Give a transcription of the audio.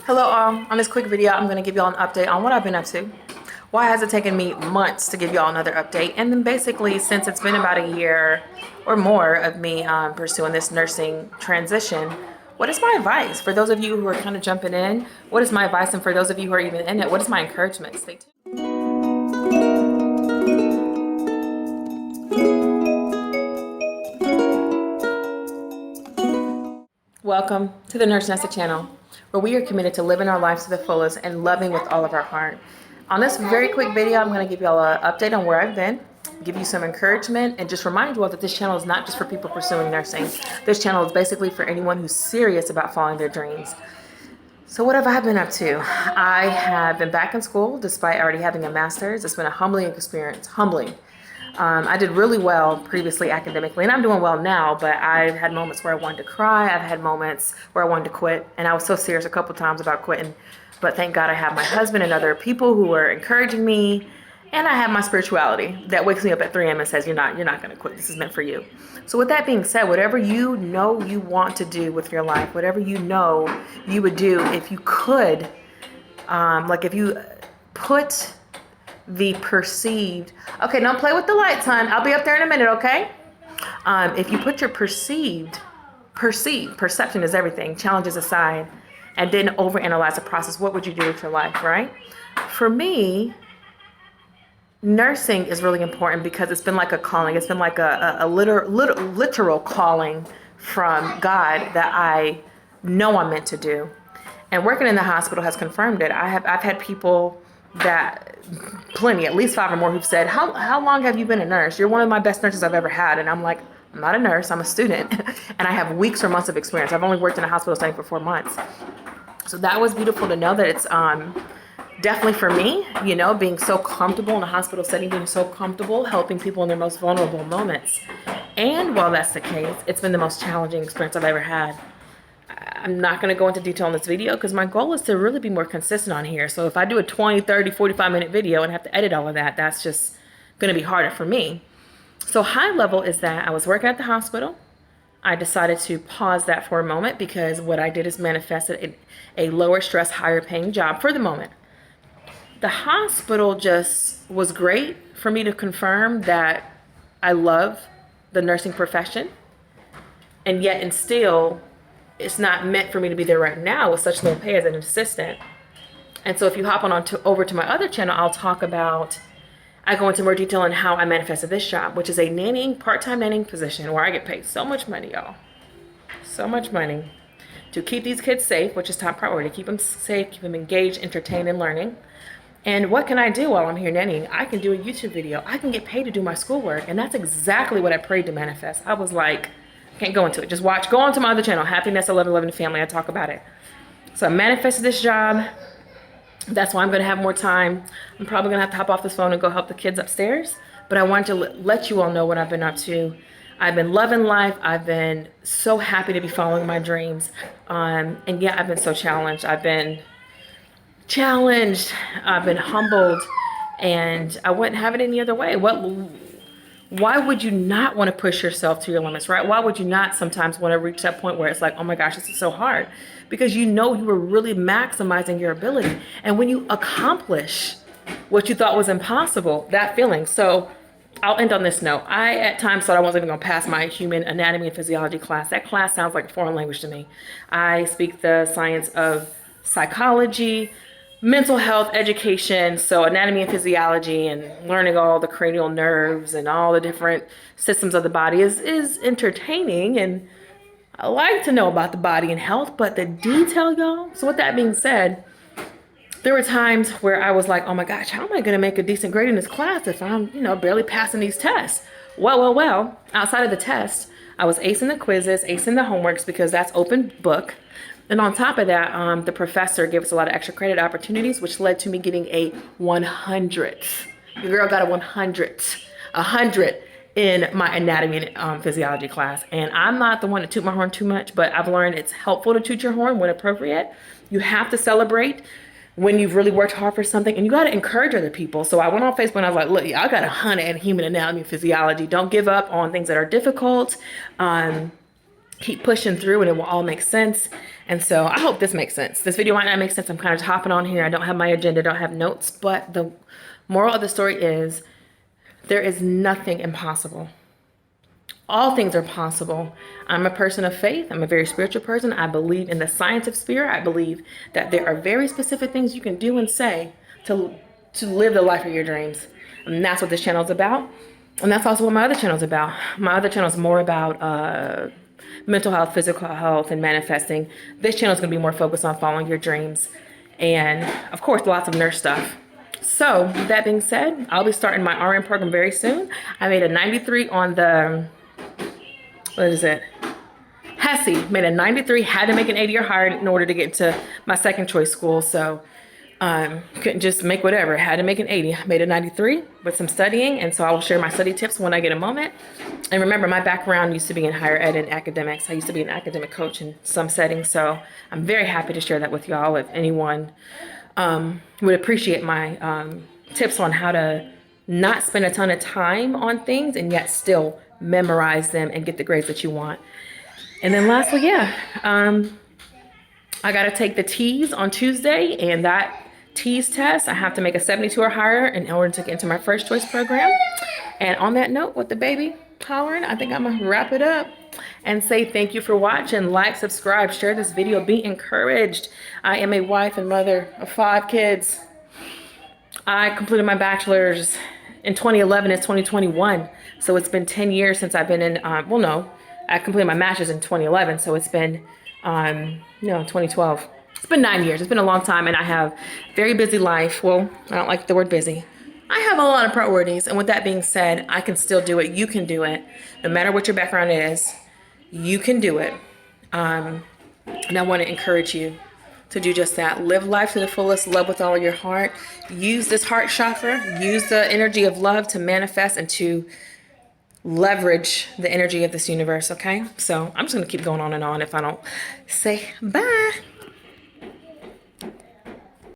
Hello all. On this quick video, I'm going to give y'all an update on what I've been up to. Why has it taken me months to give y'all another update? And then basically, since it's been about a year or more of me pursuing this nursing transition, what is my advice? For those of you who are kind of jumping in, what is my advice? And for those of you who are even in it, what is my encouragement? Stay tuned. Welcome to the Nurse Nessa channel, where we are committed to living our lives to the fullest and loving with all of our heart. On this very quick video, I'm going to give y'all an update on where I've been, give you some encouragement, and just remind you all that this channel is not just for people pursuing nursing. This channel is basically for anyone who's serious about following their dreams. So what have I been up to? I have been back in school despite already having a master's. It's been a humbling experience, humbling. I did really well previously academically, and I'm doing well now, but I've had moments where I wanted to cry. I've had moments where I wanted to quit, and I was so serious a couple times about quitting. But thank God I have my husband and other people who are encouraging me, and I have my spirituality that wakes me up at 3 a.m. and says, you're not going to quit. This is meant for you. So with that being said, whatever you know you want to do with your life, whatever you know you would do if you could, like if you put the perceived, okay, don't play with the lights, hon. I'll be up there in a minute, okay? If you put your perception is everything, challenges aside, and then overanalyze the process, what would you do with your life, right? For me, nursing is really important because it's been like a calling. It's been like a literal calling from God that I know I'm meant to do. And working in the hospital has confirmed it. I've had people that plenty, at least 5 or more, who've said, how long have you been a nurse? You're one of my best nurses I've ever had. And I'm like, I'm not a nurse, I'm a student. And I have weeks or months of experience. I've only worked in a hospital setting for 4 months. So that was beautiful to know that it's definitely for me, you know, being so comfortable in a hospital setting, being so comfortable helping people in their most vulnerable moments. And while that's the case, it's been the most challenging experience I've ever had. I'm not going to go into detail in this video because my goal is to really be more consistent on here. So if I do a 20, 30, 45-minute video and have to edit all of that, that's just going to be harder for me. So high level is that I was working at the hospital. I decided to pause that for a moment because what I did is manifested a lower stress, higher paying job for the moment. The hospital just was great for me to confirm that I love the nursing profession, and yet and still it's not meant for me to be there right now with such low pay as an assistant. And so if you hop over to my other channel, I'll talk about, I go into more detail on how I manifested this job, which is a part-time nannying position where I get paid so much money, y'all. So much money to keep these kids safe, which is top priority. Keep them safe, keep them engaged, entertained, and learning. And what can I do while I'm here nannying? I can do a YouTube video. I can get paid to do my schoolwork. And that's exactly what I prayed to manifest. I was like, can't go into it. Just watch. Go on to my other channel, Happiness 1111 Family. I talk about it. So I manifested this job. That's why I'm going to have more time. I'm probably going to have to hop off this phone and go help the kids upstairs. But I wanted to let you all know what I've been up to. I've been loving life. I've been so happy to be following my dreams. And yeah, I've been so challenged. I've been humbled, and I wouldn't have it any other way. Why would you not want to push yourself to your limits, right? Why would you not sometimes want to reach that point where it's like, oh my gosh, this is so hard? Because you know you were really maximizing your ability. And when you accomplish what you thought was impossible, that feeling. So I'll end on this note. I at times thought I wasn't even going to pass my human anatomy and physiology class. That class sounds like a foreign language to me. I speak the science of psychology, mental health education, so anatomy and physiology, and learning all the cranial nerves and all the different systems of the body is entertaining, and I like to know about the body and health, but the detail, y'all. So with that being said, there were times where I was like, oh my gosh, how am I going to make a decent grade in this class if I'm, barely passing these tests? Well, outside of the test, I was acing the quizzes, acing the homeworks because that's open book. And on top of that, the professor gave us a lot of extra credit opportunities, which led to me getting a 100th. Your girl got a 100 in my anatomy and physiology class. And I'm not the one to toot my horn too much, but I've learned it's helpful to toot your horn when appropriate. You have to celebrate when you've really worked hard for something, and you got to encourage other people. So I went on Facebook and I was like, look, I got 100 in human anatomy and physiology. Don't give up on things that are difficult. keep pushing through and it will all make sense. And so I hope this makes sense. This video might not make sense. I'm kind of hopping on here. I don't have my agenda, don't have notes, but the moral of the story is there is nothing impossible. All things are possible. I'm a person of faith. I'm a very spiritual person. I believe in the science of spirit. I believe that there are very specific things you can do and say to live the life of your dreams. And that's what this channel is about. And that's also what my other channel is about. My other channel is more about mental health, physical health, and manifesting. This channel is going to be more focused on following your dreams. And of course, lots of nurse stuff. So with that being said, I'll be starting my RN program very soon. I made a 93 on the, what is it? HESI, made a 93, had to make an 80 or higher in order to get to my second choice school. So couldn't just make whatever, had to make an 80. I made a 93 with some studying, and so I will share my study tips when I get a moment. And remember, my background used to be in higher ed and academics. I used to be an academic coach in some settings, so I'm very happy to share that with y'all. If anyone would appreciate my tips on how to not spend a ton of time on things and yet still memorize them and get the grades that you want. And then lastly, I got to take the T's on Tuesday, and that T's test, I have to make a 72 or higher in order to get into my first choice program. And on that note, with the baby hollering, I think I'm gonna wrap it up and say thank you for watching. Like, subscribe, share this video, be encouraged. I am a wife and mother of 5 kids. I completed my bachelor's in 2011. It's 2021, so it's been 10 years since I've been in, I completed my master's in 2011, so it's been 2012. It's been 9 years. It's been a long time, and I have a very busy life. Well, I don't like the word busy. I have a lot of priorities, and with that being said, I can still do it. You can do it. No matter what your background is, you can do it. And I want to encourage you to do just that. Live life to the fullest, love with all your heart. Use this heart chakra. Use the energy of love to manifest and to leverage the energy of this universe, okay? So I'm just going to keep going on and on if I don't say bye.